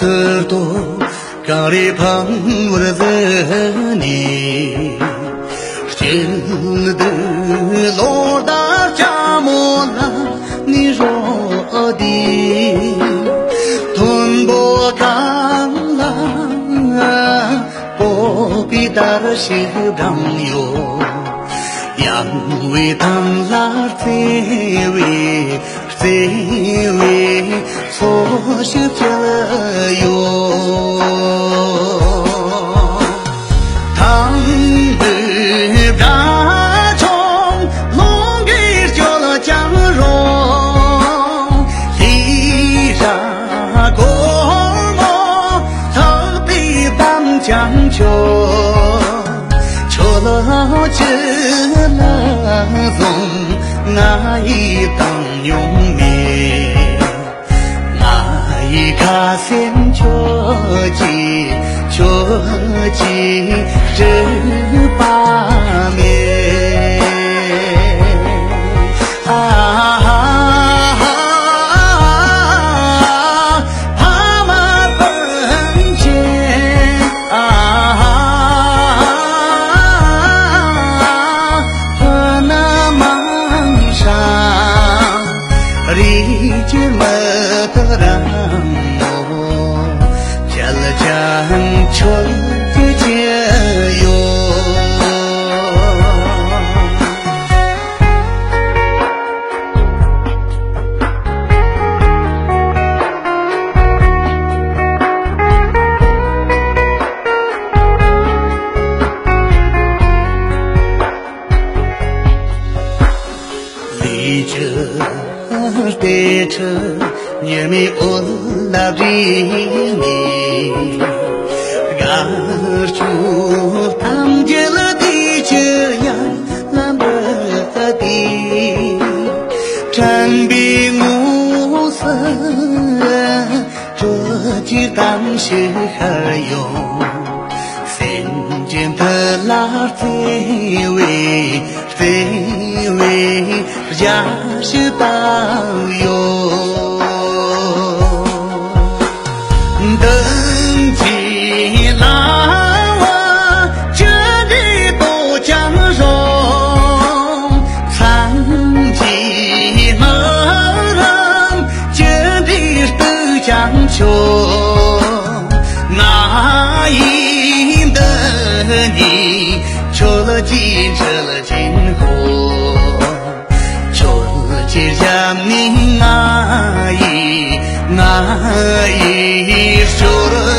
terto care pangurzani stil de lorda chamola ni rodi tunbo kala popidar shibramyo yang we tam la tewe so shi yo tang de da chong long ge jiao le jiang rong li ra guo mo ta bi bang jiang jiu chuo le zhi le zong na yi dang yong mi一卡线捉鸡这把面爬马奔前河那芒上里间么的人春的解忧，离着的车，也没我那里你。Garchu tam jel di chya lam di chan bi ngu sa zhe ji tam shi ha yo sen jian de la zi wei jia shi da yo那赢得你出了金火，出了金家你那一说了。